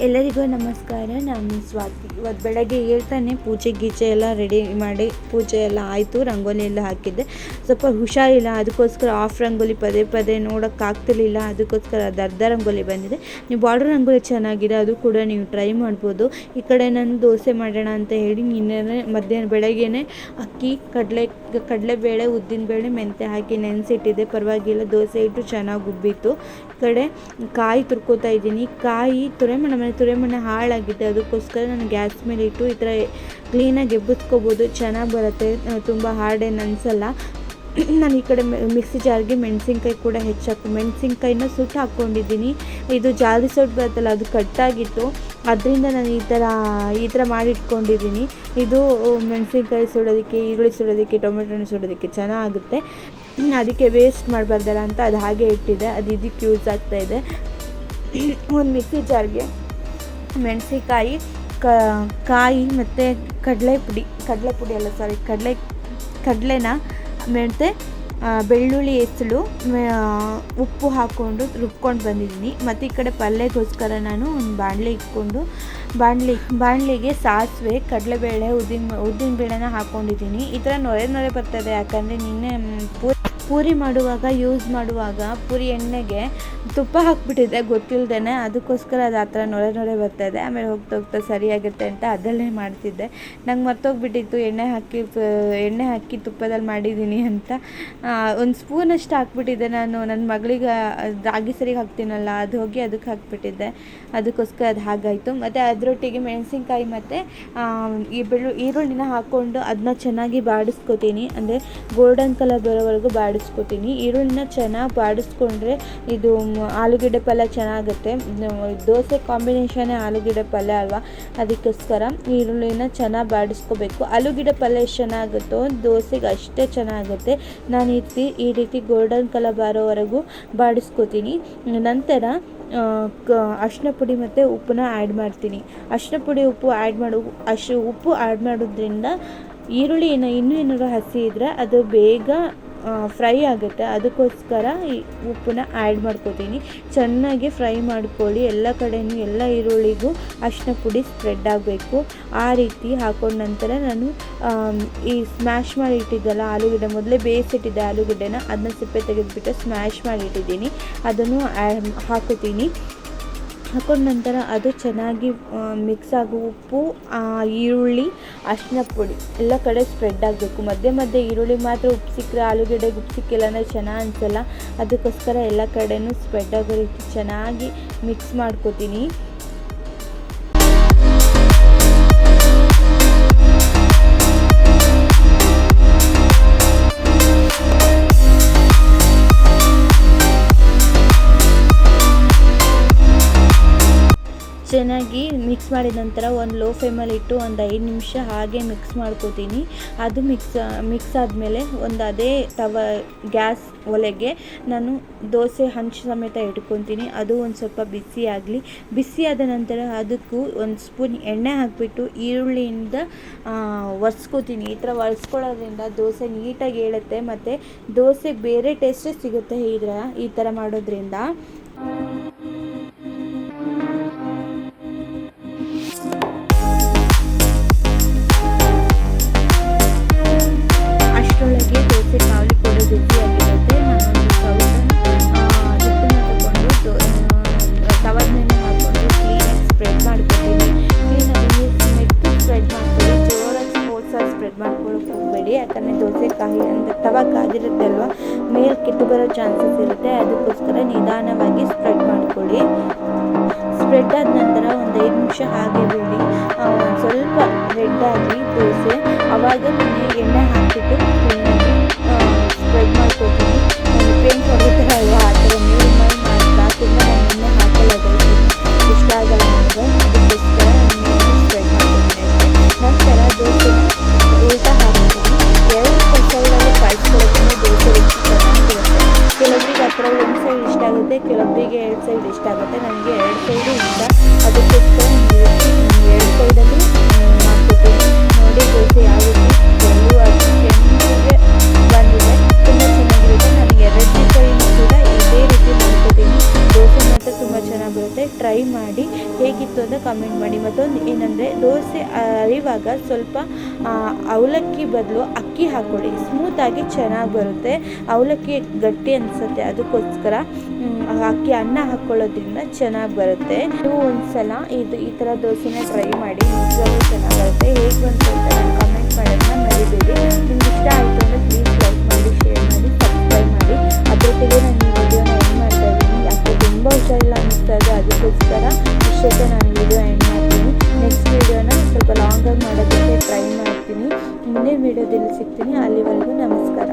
ಎಲ್ಲರಿಗೂ ನಮಸ್ಕಾರ. ನಾನು ಸ್ವಾತಿ. ಇವತ್ತು ಬೆಳಗ್ಗೆ ಹೇಳ್ತಾನೆ ಪೂಜೆ ಗೀಜೆ ಎಲ್ಲ ರೆಡಿ ಮಾಡಿ ಪೂಜೆ ಎಲ್ಲ ಆಯಿತು. ರಂಗೋಲಿ ಎಲ್ಲ ಹಾಕಿದ್ದೆ. ಸ್ವಲ್ಪ ಹುಷಾರಿಲ್ಲ, ಅದಕ್ಕೋಸ್ಕರ ಆಫ್ ರಂಗೋಲಿ ಪದೇ ಪದೇ ನೋಡೋಕ್ಕಾಗ್ತಿರ್ಲಿಲ್ಲ. ಅದಕ್ಕೋಸ್ಕರ ಅದು ಅರ್ಧ ರಂಗೋಲಿ ಬಂದಿದೆ. ನೀವು ಬಾರ್ಡರ್ ರಂಗೋಲಿ ಚೆನ್ನಾಗಿದೆ, ಅದು ಕೂಡ ನೀವು ಟ್ರೈ ಮಾಡ್ಬೋದು. ಈ ಕಡೆ ನಾನು ದೋಸೆ ಮಾಡೋಣ ಅಂತ ಹೇಳಿ ನಿನ್ನೆ ಮಧ್ಯಾಹ್ನ ಬೆಳಗ್ಗೆನೇ ಅಕ್ಕಿ ಕಡಲೆಬೇಳೆ ಉದ್ದಿನಬೇಳೆ ಮೆಂತ್ಯ ಹಾಕಿ ನೆನೆಸಿಟ್ಟಿದ್ದೆ. ಪರವಾಗಿಲ್ಲ, ದೋಸೆ ಇಟ್ಟು ಚೆನ್ನಾಗಿ ಉಬ್ಬಿತ್ತು. ಈ ಕಡೆ ಕಾಯಿ ತುರ್ಕೋತಾ ಇದ್ದೀನಿ. ಕಾಯಿ ತುರೆಮಣ್ಣೆ ಹಾಳಾಗಿದೆ, ಅದಕ್ಕೋಸ್ಕರ ನಾನು ಗ್ಯಾಸ್ ಮೇಲೆ ಇಟ್ಟು ಈ ಥರ ಕ್ಲೀನಾಗಿ ಎಬ್ಬಿಸ್ಕೋಬೋದು, ಚೆನ್ನಾಗಿ ಬರುತ್ತೆ, ತುಂಬ ಹಾರ್ಡೇನು ಅನಿಸಲ್ಲ. ನಾನು ಈ ಕಡೆ ಮಿಕ್ಸಿ ಜಾರ್ಗೆ ಮೆಣಸಿನ್ಕಾಯಿ ಕೂಡ ಮೆಣಸಿನ್ಕಾಯಿನ ಸುಟ್ಟು ಹಾಕ್ಕೊಂಡಿದ್ದೀನಿ. ಇದು ಜಾಲಿ ಸೊಟ್ಟು ಬರುತ್ತಲ್ಲ, ಅದು ಕಟ್ಟಾಗಿತ್ತು, ಅದರಿಂದ ನಾನು ಈ ಥರ ಮಾಡಿಟ್ಕೊಂಡಿದ್ದೀನಿ. ಇದು ಮೆಣಸಿನ್ಕಾಯಿ ಸುಡೋದಕ್ಕೆ, ಈರುಳ್ಳಿ ಸುಡೋದಕ್ಕೆ, ಟೊಮೆಟೊ ಹಣ್ಣು ಸುಡೋದಕ್ಕೆ ಚೆನ್ನಾಗುತ್ತೆ. ಅದಕ್ಕೆ ವೇಸ್ಟ್ ಮಾಡಬಾರ್ದಲ್ಲ ಅಂತ ಅದು ಹಾಗೆ ಇಟ್ಟಿದ್ದೆ. ಅದು ಇದಕ್ಕೆ ಯೂಸ್ ಆಗ್ತಾಯಿದೆ. ಒಂದು ಮಿಕ್ಸಿ ಜಾರ್ಗೆ ಮೆಣಸಿನ್ಕಾಯಿ, ಕಾಯಿ ಮತ್ತು ಕಡಲೆನ ಮತ್ತು ಬೆಳ್ಳುಳ್ಳಿ ಹೆಸಳು ಉಪ್ಪು ಹಾಕ್ಕೊಂಡು ರುಬ್ಕೊಂಡು ಬಂದಿದ್ದೀನಿ. ಮತ್ತು ಈ ಕಡೆ ಪಲ್ಯಕ್ಕೋಸ್ಕರ ನಾನು ಒಂದು ಬಾಣಲೆ ಇಟ್ಕೊಂಡು ಬಾಣಲಿಗೆ ಸಾಸಿವೆ, ಕಡಲೆಬೇಳೆ, ಉದ್ದಿನಬೇಳೆನ ಹಾಕ್ಕೊಂಡಿದ್ದೀನಿ. ಈ ಥರ ನೊರೆ ಬರ್ತದೆ, ಯಾಕಂದರೆ ನಿನ್ನೆ ಪೂರಿ ಮಾಡುವಾಗ ಪೂರಿ ಎಣ್ಣೆಗೆ ತುಪ್ಪ ಹಾಕ್ಬಿಟ್ಟಿದ್ದೆ ಗೊತ್ತಿಲ್ಲದೇ, ಅದಕ್ಕೋಸ್ಕರ ಅದು ಆ ಥರ ನೊರೆ ಬರ್ತಾಯಿದೆ. ಆಮೇಲೆ ಹೋಗ್ತಾ ಸರಿಯಾಗುತ್ತೆ ಅಂತ ಅದಲ್ಲೇ ಮಾಡ್ತಿದ್ದೆ. ನಂಗೆ ಮರ್ತೋಗ್ಬಿಟ್ಟಿತ್ತು ಎಣ್ಣೆ ಹಾಕಿ ತುಪ್ಪದಲ್ಲಿ ಮಾಡಿದ್ದೀನಿ ಅಂತ. ಒಂದು ಸ್ಪೂನಷ್ಟು ಹಾಕ್ಬಿಟ್ಟಿದ್ದೆ. ನಾನು ನನ್ನ ಮಗಳಿಗೆ ರಾಗಿ ಸರಿಗೆ ಹಾಕ್ತೀನಲ್ಲ, ಅದು ಹೋಗಿ ಅದಕ್ಕೆ ಹಾಕ್ಬಿಟ್ಟಿದ್ದೆ, ಅದಕ್ಕೋಸ್ಕರ ಅದು ಹಾಗಾಯಿತು. ಮತ್ತು ಅದರೊಟ್ಟಿಗೆ ಮೆಣಸಿನ್ಕಾಯಿ ಮತ್ತು ಈರುಳ್ಳಿನ ಹಾಕ್ಕೊಂಡು ಅದನ್ನ ಚೆನ್ನಾಗಿ ಬಾಡಿಸ್ಕೊತೀನಿ. ಅಂದರೆ ಗೋಲ್ಡನ್ ಕಲರ್ ಬರೋವರೆಗೂ ಬಾಡಿಸ್ಕೊತೀನಿ. ಈರುಳ್ಳಿನ ಚೆನ್ನಾಗಿ ಬಾಡಿಸ್ಕೊಂಡ್ರೆ ಇದು ಆಲೂಗೆಡ್ಡೆ ಪಲ್ಯ ಚೆನ್ನಾಗುತ್ತೆ. ದೋಸೆ ಕಾಂಬಿನೇಷನ್ನೇ ಆಲೂಗೆಡ್ಡೆ ಪಲ್ಯ ಅಲ್ವಾ, ಅದಕ್ಕೋಸ್ಕರ ಈರುಳ್ಳಿನ ಚೆನ್ನಾಗಿ ಬಾಡಿಸ್ಕೋಬೇಕು. ಆಲೂಗೆಡ್ಡೆ ಪಲ್ಯ ಎಷ್ಟು ಚೆನ್ನಾಗುತ್ತೋ ದೋಸೆಗೆ ಅಷ್ಟೇ ಚೆನ್ನಾಗುತ್ತೆ. ನಾನು ಈ ರೀತಿ ಗೋಲ್ಡನ್ ಕಲರ್ ಬರೋವರೆಗೂ ಬಾಡಿಸ್ಕೋತೀನಿ. ನಂತರ ಅರಿಶಿನ ಪುಡಿ ಮತ್ತು ಉಪ್ಪನ್ನ ಆ್ಯಡ್ ಮಾಡ್ತೀನಿ. ಅರಿಶಿನ ಪುಡಿ ಉಪ್ಪು ಆ್ಯಡ್ ಮಾಡೋದ್ರಿಂದ ಈರುಳ್ಳಿ ಇನ್ನೂ ಏನಾದ್ರು ಹಸಿ ಇದ್ದರೆ ಅದು ಬೇಗ ಫ್ರೈ ಆಗುತ್ತೆ. ಅದಕ್ಕೋಸ್ಕರ ಈ ಉಪ್ಪನ್ನ ಆ್ಯಡ್ ಮಾಡ್ಕೋತೀನಿ. ಚೆನ್ನಾಗಿ ಫ್ರೈ ಮಾಡ್ಕೊಳ್ಳಿ. ಎಲ್ಲ ಕಡೆಯೂ ಎಲ್ಲ ಈರುಳ್ಳಿಗೂ ಅರಿಶಿನ ಪುಡಿ ಸ್ಪ್ರೆಡ್ ಆಗಬೇಕು. ಆ ರೀತಿ ಹಾಕೊಂಡ ನಂತರ ನಾನು ಈ ಸ್ಮ್ಯಾಶ್ ಮಾಡಿ ಇಟ್ಟಿದ್ದಲ್ಲ ಆಲೂಗಡ್ಡೆ, ಮೊದಲೇ ಬೇಯಿಸಿಟ್ಟಿದ್ದೆ ಆಲೂಗಡ್ಡೆನ, ಅದನ್ನ ಸಿಪ್ಪೆ ತೆಗೆದುಬಿಟ್ಟು ಸ್ಮ್ಯಾಶ್ ಮಾಡಿ ಇಟ್ಟಿದ್ದೀನಿ. ಅದನ್ನು ಹಾಕೋತೀನಿ. ಹಾಕೊಂಡ ನಂತರ ಅದು ಚೆನ್ನಾಗಿ ಮಿಕ್ಸ್ ಆಗೋ ಉಪ್ಪು, ಈರುಳ್ಳಿ, ಅರಿಶಿನ ಪುಡಿ ಎಲ್ಲ ಕಡೆ ಸ್ಪ್ರೆಡ್ ಆಗಬೇಕು. ಮಧ್ಯೆ ಈರುಳ್ಳಿ ಮಾತ್ರ ಉಪ್ಪು ಸಿಕ್ಕರೆ ಆಲೂಗಡ್ಡೆಗೆ ಉಪ್ಪು ಸಿಕ್ಕಿಲ್ಲ ಅಂದರೆ ಚೆನ್ನಾಗಿ ಅನಿಸಲ್ಲ. ಅದಕ್ಕೋಸ್ಕರ ಎಲ್ಲ ಕಡೆಯೂ ಸ್ಪ್ರೆಡ್ ಆಗೋ ರೀತಿ ಚೆನ್ನಾಗಿ ಮಿಕ್ಸ್ ಮಾಡ್ಕೋತೀನಿ. ಚೆನ್ನಾಗಿ ಮಿಕ್ಸ್ ಮಾಡಿದ ನಂತರ ಒಂದು ಲೋ ಫ್ಲೇಮಲ್ಲಿ ಇಟ್ಟು ಒಂದು 5 ನಿಮಿಷ ಹಾಗೆ ಮಿಕ್ಸ್ ಮಾಡ್ಕೋತೀನಿ. ಅದು ಮಿಕ್ಸ್ ಆದಮೇಲೆ ಅದೇ ಗ್ಯಾಸ್ ಒಲೆಗೆ ನಾನು ದೋಸೆ ಹಂಚು ಸಮೇತ ಇಟ್ಕೊತೀನಿ. ಅದು ಒಂದು ಸ್ವಲ್ಪ ಬಿಸಿಯಾದ ನಂತರ ಅದಕ್ಕೂ ಒಂದು ಸ್ಪೂನ್ ಎಣ್ಣೆ ಹಾಕಿಬಿಟ್ಟು ಈರುಳ್ಳಿಯಿಂದ ಒರೆಸ್ಕೋತೀನಿ. ಈ ಥರ ಒರೆಸ್ಕೊಳ್ಳೋದ್ರಿಂದ ದೋಸೆ ನೀಟಾಗಿ ಏಳುತ್ತೆ ಮತ್ತು ದೋಸೆಗೆ ಬೇರೆ ಟೇಸ್ಟೇ ಸಿಗುತ್ತೆ ಈ ಥರ ಮಾಡೋದ್ರಿಂದ. ಅಷ್ಟರೊಳಗೆ ದೋಸೆ ಕಾವಲಿ ಕೂಡ ಬಿಸಿಯಾಗಿರುತ್ತೆ. ನಾನೊಂದು ತವದ ಮೇಲೆ ಹಾಕ್ಕೊಂಡು ಕ್ಲೀನಾಗಿ ಸ್ಪ್ರೆಡ್ ಮಾಡ್ಕೊತೀನಿ. ಕ್ಲೀನಾಗಿ ಸ್ಪ್ರೆಡ್ ಮಾಡ್ಕೊಳ್ಳಿ. ಜೋರಾಗಿ ಸ್ಪೋರ್ಟ್ಸಾಗಿ ಸ್ಪ್ರೆಡ್ ಮಾಡ್ಕೊಳ್ಳೋಕೆ ಹೋಗಬೇಡಿ, ಯಾಕಂದರೆ ದೋಸೆ ತವ ಕಾದಿರುತ್ತೆ ಅಲ್ವಾ, ಮೇಲೆ ಕೆಟ್ಟು ಬರೋ ಚಾನ್ಸಸ್ ಇರುತ್ತೆ. ಅದಕ್ಕೋಸ್ಕರ ನಿಧಾನವಾಗಿ ಸ್ಪ್ರೆಡ್ ಮಾಡ್ಕೊಳ್ಳಿ. ಸ್ಪ್ರೆಡ್ ಆದ ನಂತರ ಒಂದು 5 ನಿಮಿಷ ಹಾಗೆ ಬಿಡಿ. ಸ್ವಲ್ಪ ರೆಡ್ ಆಗಿ ದೋಸೆ, ಆವಾಗ ನಾನು ಎಣ್ಣೆ ಹಾಕಿಬಿಟ್ಟು ಸ್ಪ್ರೆಡ್ ಮಾಡ್ಕೊತೀನಿ. ಪೇಂಟ್ ಹೊಡಿತಾರೆ ಅಲ್ವಾ, ಆ ಥರ ನೀವು ಮಾಡ್ತಾ ತುಂಬ ನಾನು ಎಣ್ಣೆ ಹಾಕೊಳ್ಳೋದು ಇಷ್ಟ ಆಗಲ್ಲ ನನಗೆ, ಅದಕ್ಕೋಸ್ಕರ ಸ್ಪ್ರೆಡ್ ಮಾಡ್ಕೊತೀನಿ. ನಂತರ ದೋಸೆ ಉಲ್ಟಾ ಹಾಕ್ತೀನಿ. 2 ಸೈಡಲ್ಲಿ ಕಳಿಸ್ಕೊಳ್ಳೋದ್ರಿಂದ ದೋಸೆ ರುಚಿ ಚೆನ್ನಾಗಿರುತ್ತೆ. ಕೆಲವೊಬ್ಬರಿಗೆ ಆ ಥರ ಒಂದು ಸೈಡ್ ಇಷ್ಟ ಆಗುತ್ತೆ, ಕೆಲವೊಬ್ಬರಿಗೆ 2 ಸೈಡ್ ಇಷ್ಟ ಆಗುತ್ತೆ. ನನಗೆ 2 ಸೈಡು ಇಷ್ಟ, ಅದಕ್ಕೋಸ್ಕರ 2 ಸೈಡಲ್ಲಿ ಮಾಡ್ಕೊತೀನಿ. ನೋಡಿ ದೋಸೆ ಯಾವ ರೀತಿ ಕೆಂಪಿಗೆ ಬಂದಿದೆ, ತುಂಬ ಚೆನ್ನಾಗಿರುತ್ತೆ. ನಾನು 2 ಸೈಡೂ ಕೂಡ ಇದೇ ರೀತಿ ಮಾಡ್ಕೊತೀನಿ. ದೋಸೆ ಮಾತ್ರ ತುಂಬ ಚೆನ್ನಾಗಿ ಬರುತ್ತೆ. ಚೆನ್ನಾಗಿರುತ್ತೆ. ಟ್ರೈ ಮಾಡಿ ಹೇಗಿತ್ತು ಅಂತ ಕಮೆಂಟ್ ಮಾಡಿ. ಮತ್ತೊಂದು ಏನಂದರೆ ದೋಸೆ ಅರಿವಾಗ ಸ್ವಲ್ಪ ಅವಲಕ್ಕಿ ಬದಲು ಅಕ್ಕಿ ಹಾಕ್ಕೊಳ್ಳಿ, ಸ್ಮೂತಾಗಿ ಚೆನ್ನಾಗಿ ಬರುತ್ತೆ. ಅವಲಕ್ಕಿ ಗಟ್ಟಿ ಅನಿಸುತ್ತೆ, ಅದಕ್ಕೋಸ್ಕರ ಅಕ್ಕಿ ಅನ್ನ ಹಾಕ್ಕೊಳ್ಳೋದ್ರಿಂದ ಚೆನ್ನಾಗಿ ಬರುತ್ತೆ. ನೀವು ಒಂದ್ಸಲ ಈ ಥರ ದೋಸೆನ ಟ್ರೈ ಮಾಡಿ, ನಿಜವಾಗ್ಲೂ ಚೆನ್ನಾಗಿರುತ್ತೆ. ಹೇಗೆ ಬಂತು ಅಂತ ಕಮೆಂಟ್ ಮಾಡೋದನ್ನ ಮರಿಬೇಡಿ. ನಿಮ್ಗೆ ಇಷ್ಟ ಆಯಿತು ಅಂದರೆ ಪ್ಲೀಸ್ ಲೈಕ್ ಮಾಡಿ, ಶೇರ್ ಮಾಡಿ, ಸಬ್ಸ್ಕ್ರೈಬ್ ಮಾಡಿ. ಅದ್ರ ಜೊತೆಗೆ ನಾನು ಈ ವಿಡಿಯೋನ ಎಂಡ್ ಮಾಡ್ತಾ ಇದ್ದೀನಿ. ಯಾಕೆ ತುಂಬ ಹುಷಾರಿಲ್ಲ ಅನ್ನಿಸ್ತಾ ಇದೆ, ಅದಕ್ಕೋಸ್ಕರ ಇಷ್ಟಕ್ಕೆ ನಾನು ವಿಡಿಯೋ ಎಂಡ್ ಮಾಡ್ತೀನಿ. ನೆಕ್ಸ್ಟ್ ವಿಡಿಯೋನ ಸ್ವಲ್ಪ ಲಾಂಗಾಗಿ ಮಾಡೋದಕ್ಕೆ ಟ್ರೈ ಮಾಡ್ತೀನಿ. ಮುಂದಿನ ವಿಡಿಯೋದಲ್ಲಿ ಸಿಗ್ತೀನಿ. ಅಲ್ಲಿವರೆಗೂ ನಮಸ್ಕಾರ.